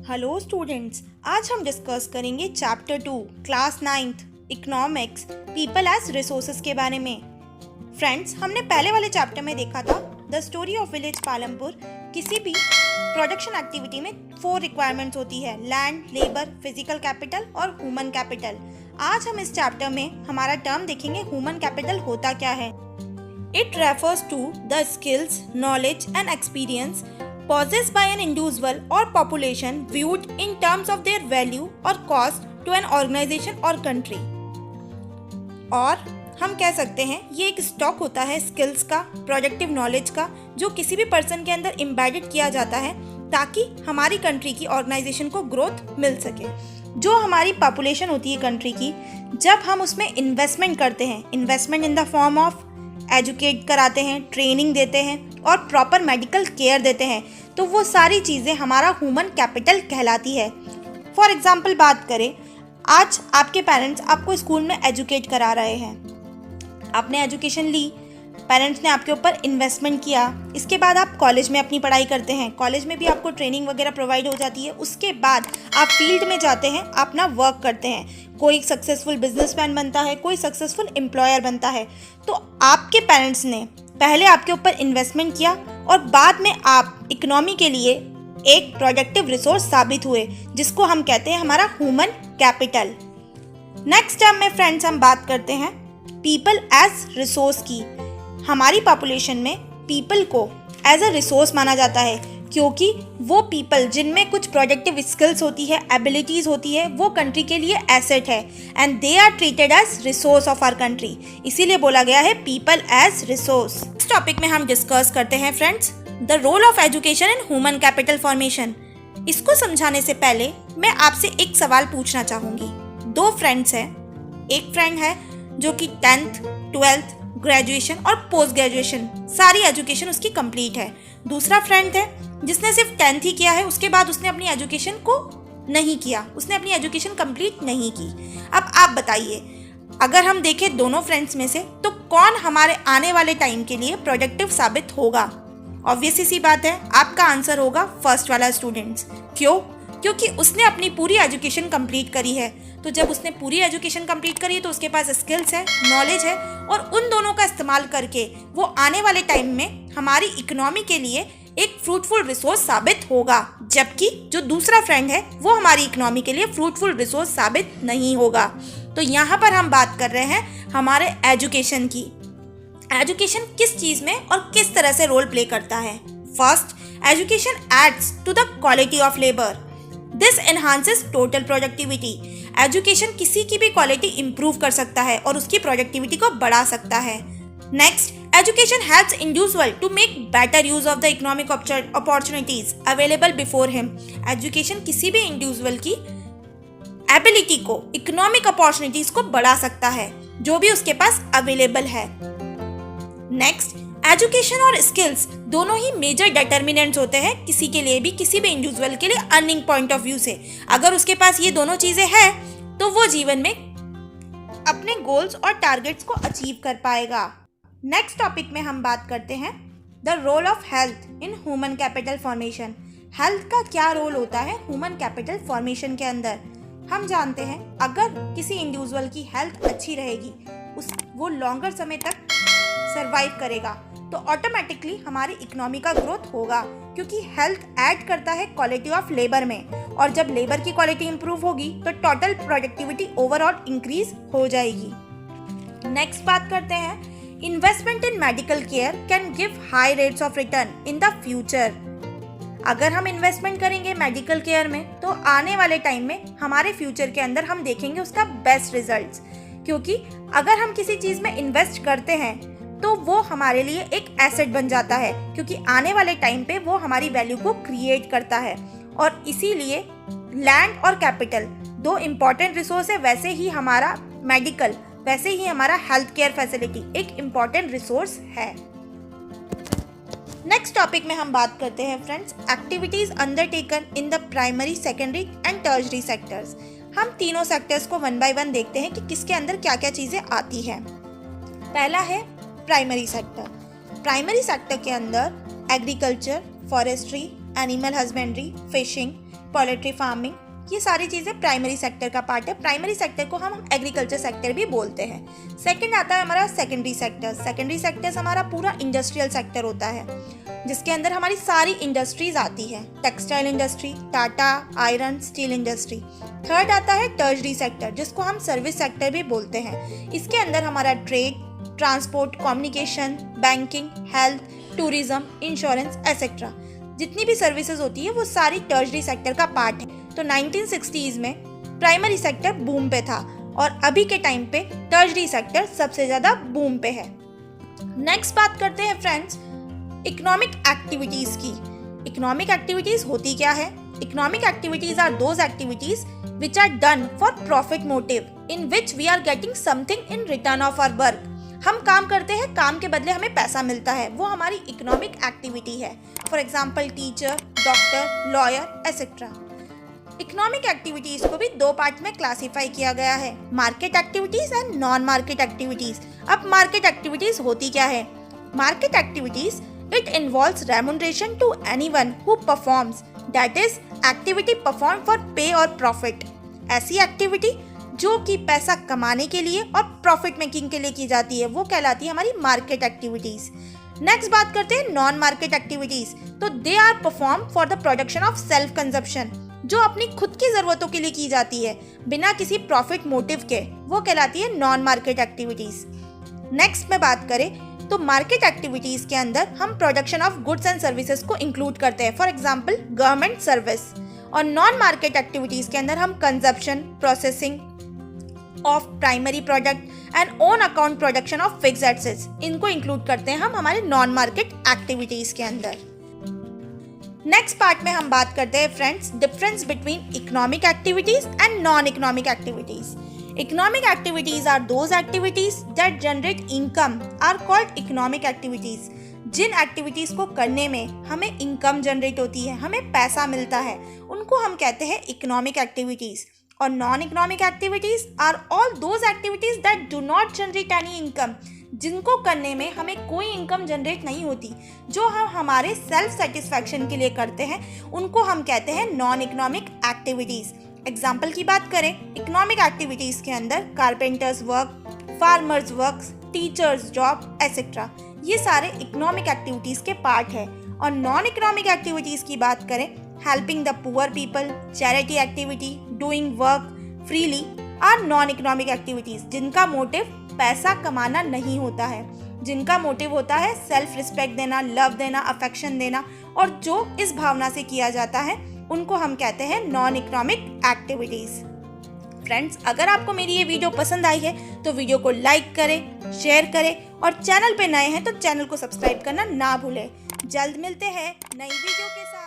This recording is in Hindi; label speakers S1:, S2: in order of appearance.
S1: हेलो स्टूडेंट्स, आज हम डिस्कस करेंगे chapter 2 class 9th economics people as resources के बारे में। फ्रेंड्स, हमने पहले वाले चैप्टर में देखा था the story of village Palampur. किसी भी प्रोडक्शन एक्टिविटी में 4 रिक्वायरमेंट्स होती है, लैंड, लेबर, फिजिकल कैपिटल और ह्यूमन कैपिटल। आज हम इस चैप्टर में हमारा टर्म देखेंगे ह्यूमन कैपिटल होता क्या है। It refers to the skills, knowledge and experience possessed by an individual or population viewed in terms of their value or cost to an organization or country। और हम कह सकते हैं ये एक स्टॉक होता है स्किल्स का, प्रोडक्टिव नॉलेज का, जो किसी भी पर्सन के अंदर एम्बेडेड किया जाता है ताकि हमारी कंट्री की ऑर्गेनाइजेशन को ग्रोथ मिल सके। जो हमारी पॉपुलेशन होती है कंट्री की, जब हम उसमें इन्वेस्टमेंट करते हैं, investment in the form of educate कराते हैं, ट्रेनिंग देते हैं और प्रॉपर मेडिकल केयर देते हैं, तो वो सारी चीज़ें हमारा ह्यूमन कैपिटल कहलाती है। फॉर एग्जांपल बात करें, आज आपके पेरेंट्स आपको स्कूल में एजुकेट करा रहे हैं, आपने एजुकेशन ली, पेरेंट्स ने आपके ऊपर इन्वेस्टमेंट किया। इसके बाद आप कॉलेज में अपनी पढ़ाई करते हैं, कॉलेज में भी आपको ट्रेनिंग वगैरह प्रोवाइड हो जाती है। उसके बाद आप फील्ड में जाते हैं, अपना वर्क करते हैं, कोई सक्सेसफुल बिजनेसमैन बनता है, कोई सक्सेसफुल एम्प्लॉयर बनता है। तो आपके पेरेंट्स ने पहले आपके ऊपर इन्वेस्टमेंट किया और बाद में आप इकोनॉमी के लिए एक प्रोडक्टिव रिसोर्स साबित हुए, जिसको हम कहते हैं हमारा ह्यूमन कैपिटल। नेक्स्ट टर्म में फ्रेंड्स हम बात करते हैं पीपल एज रिसोर्स की। हमारी पॉपुलेशन में पीपल को एज अ रिसोर्स माना जाता है, क्योंकि वो पीपल जिनमें कुछ प्रोडक्टिव स्किल्स होती है, एबिलिटीज होती है, वो कंट्री के लिए एसेट है and they are treated as resource of our country. इसीलिए बोला गया है पीपल एज रिसोर्स। इस टॉपिक में हम डिस्कस करते हैं friends the role of education in human capital formation. इसको समझाने से पहले मैं आपसे एक सवाल पूछना चाहूंगी। 2 फ्रेंड्स हैं, एक फ्रेंड है जो कि 10th, 12th, ग्रेजुएशन और पोस्ट ग्रेजुएशन सारी एजुकेशन उसकी कंप्लीट है। दूसरा फ्रेंड है जिसने सिर्फ 10th ही किया है, उसके बाद उसने अपनी एजुकेशन को नहीं किया, उसने अपनी एजुकेशन कंप्लीट नहीं की। अब आप बताइए, अगर हम देखें दोनों फ्रेंड्स में से, तो कौन हमारे आने वाले टाइम के लिए प्रोडक्टिव साबित होगा? ऑब्वियस सी बात है, आपका आंसर होगा फर्स्ट वाला स्टूडेंट्स। क्यों? क्योंकि उसने अपनी पूरी एजुकेशन कंप्लीट करी है। तो जब उसने पूरी एजुकेशन कंप्लीट करी है तो उसके पास स्किल्स है, नॉलेज है, और उन दोनों का इस्तेमाल करके वो आने वाले टाइम में हमारी इकोनॉमी के लिए एक फ्रूटफुल रिसोर्स साबित होगा। जबकि जो दूसरा फ्रेंड है वो हमारी इकोनॉमी के लिए फ्रूटफुल रिसोर्स साबित नहीं होगा। तो यहाँ पर हम बात कर रहे हैं हमारे एजुकेशन की। एजुकेशन किस चीज़ में और किस तरह से रोल प्ले करता है? First, education aids to the quality of labour. This enhances total productivity. Education किसी की भी क्वालिटी इंप्रूव कर सकता है और उसकी प्रोडक्टिविटी को बढ़ा सकता है। Next, education helps individual to make better use of the economic opportunities available before him. Education किसी भी इंडिविजुअल की एबिलिटी को, इकोनॉमिक अपॉर्चुनिटीज को बढ़ा सकता है जो भी उसके पास अवेलेबल है। नेक्स्ट, एजुकेशन और स्किल्स दोनों ही मेजर डिटर्मिनेंट्स होते हैं किसी के लिए भी, किसी भी इंडिविजुअल के लिए अर्निंग पॉइंट ऑफ व्यू से। अगर उसके पास ये दोनों चीजें हैं तो वो जीवन में अपने गोल्स और टारगेट्स को अचीव कर पाएगा। नेक्स्ट टॉपिक में हम बात करते हैं the role of health in human capital formation. Health का क्या रोल होता है ह्यूमन कैपिटल फॉर्मेशन के अंदर? हम जानते हैं अगर किसी इंडिविजुअल की हेल्थ अच्छी रहेगी, वो लॉन्गर समय तक सर्वाइव करेगा, तो ऑटोमेटिकली हमारी इकोनॉमी का ग्रोथ होगा, क्योंकि हेल्थ ऐड करता है क्वालिटी ऑफ लेबर में, और जब लेबर की क्वालिटी इंप्रूव होगी तो टोटल प्रोडक्टिविटी ओवरऑल इंक्रीज हो जाएगी। नेक्स्ट बात करते हैं investment in medical care can give high rates of return in the future. अगर हम इन्वेस्टमेंट करेंगे मेडिकल केयर में तो आने वाले टाइम में हमारे फ्यूचर के अंदर हम देखेंगे उसका बेस्ट रिजल्ट्स, क्योंकि अगर हम किसी चीज़ में इन्वेस्ट करते हैं तो वो हमारे लिए एक एसेट बन जाता है, क्योंकि आने वाले टाइम पे वो हमारी वैल्यू को क्रिएट करता है। और इसीलिए लैंड और कैपिटल 2 इम्पॉर्टेंट रिसोर्स है। वैसे ही हमारा मेडिकल, वैसे ही हमारा हेल्थ केयर फैसिलिटी एक इम्पॉर्टेंट रिसोर्स है। नेक्स्ट टॉपिक में हम बात करते हैं friends activities undertaken in the primary, secondary and tertiary sectors. हम तीनों सेक्टर्स को 1 बाय 1 देखते हैं कि किसके अंदर क्या क्या चीज़ें आती हैं। पहला है प्राइमरी सेक्टर। प्राइमरी सेक्टर के अंदर agriculture, forestry, animal husbandry, fishing, poultry farming, ये सारी चीज़ें प्राइमरी सेक्टर का पार्ट है। प्राइमरी सेक्टर को हम एग्रीकल्चर सेक्टर भी बोलते हैं। सेकंड आता है हमारा सेकेंडरी सेक्टर। सेकेंडरी सेक्टर हमारा पूरा इंडस्ट्रियल सेक्टर होता है, जिसके अंदर हमारी सारी इंडस्ट्रीज आती है। Textile industry, Tata, iron, steel industry. Third आता है टर्शरी सेक्टर, जिसको हम सर्विस सेक्टर भी बोलते हैं। इसके अंदर हमारा trade, transport, communication, banking, health, tourism, insurance etcetera, जितनी भी सर्विसेज होती है वो सारी टर्शरी सेक्टर का पार्ट है। तो 1960s में प्राइमरी सेक्टर बूम पे था और अभी के टाइम पे टर्शरी सेक्टर सबसे ज़्यादा बूम पे है। नेक्स्ट बात करते हैं फ्रेंड्स इकोनॉमिक एक्टिविटीज़ की। इकोनॉमिक एक्टिविटीज़ होती क्या है? Economic activities are those activities which are done for profit motive in which we are getting something in return of our work. हम काम करते हैं, काम के बदले हमें पैसा मिलता है, वो हमारी इकोनॉमिक एक्टिविटी है। For example teacher, doctor, lawyer etcetera. Economic activities को भी दो पार्ट में क्लासिफाई किया गया है, market activities and non market activities. अब मार्केट एक्टिविटीज होती क्या है? Market activities it involves remuneration to anyone who performs, that is activity perform for pay और प्रॉफिट। ऐसी एक्टिविटी जो कि पैसा कमाने के लिए और प्रॉफिट मेकिंग के लिए की जाती है, वो कहलाती है हमारी मार्केट एक्टिविटीज। नेक्स्ट बात करते हैं नॉन मार्केट एक्टिविटीज। तो they are perform for the production of self consumption, जो अपनी खुद की जरूरतों के लिए की जाती है बिना किसी प्रॉफिट मोटिव के, वो कहलाती है नॉन मार्केट एक्टिविटीज। नेक्स्ट में बात करें तो मार्केट एक्टिविटीज के अंदर हम production of goods and services को इंक्लूड करते हैं, फॉर एग्जांपल गवर्नमेंट सर्विस। और नॉन मार्केट एक्टिविटीज के अंदर हम consumption, processing of primary product and own account production of fixed assets, इनको इंक्लूड करते हैं हम हमारे नॉन मार्केट एक्टिविटीज के अंदर। नेक्स्ट पार्ट में हम बात करते हैं friends difference between economic activities and non economic activities. Economic activities are those activities that generate income are called economic activities. जिन एक्टिविटीज को करने में हमें इनकम जनरेट होती है, हमें पैसा मिलता है, उनको हम कहते हैं इकोनॉमिक एक्टिविटीज। और non economic activities are all those activities that do not generate any income, जिनको करने में हमें कोई इनकम जनरेट नहीं होती, जो हम हमारे सेल्फ सेटिस्फैक्शन के लिए करते हैं, उनको हम कहते हैं नॉन इकोनॉमिक एक्टिविटीज। एग्जाम्पल की बात करें, इकोनॉमिक एक्टिविटीज के अंदर carpenters work, farmers work, teachers job etcetera, ये सारे इकोनॉमिक एक्टिविटीज के पार्ट है। और नॉन इकोनॉमिक एक्टिविटीज की बात करें, helping the poor people, charity activity, doing work freely are non economic activities, जिनका मोटिव पैसा कमाना नहीं होता है, जिनका मोटिव होता है सेल्फ रिस्पेक्ट देना, लव देना, अफेक्शन देना, और जो इस भावना से किया जाता है उनको हम कहते हैं नॉन इकोनॉमिक एक्टिविटीज। फ्रेंड्स, अगर आपको मेरी ये वीडियो पसंद आई है तो वीडियो को लाइक करें, शेयर करें, और चैनल पे नए हैं तो चैनल को सब्सक्राइब करना ना भूलें। जल्द मिलते हैं नई वीडियो के साथ।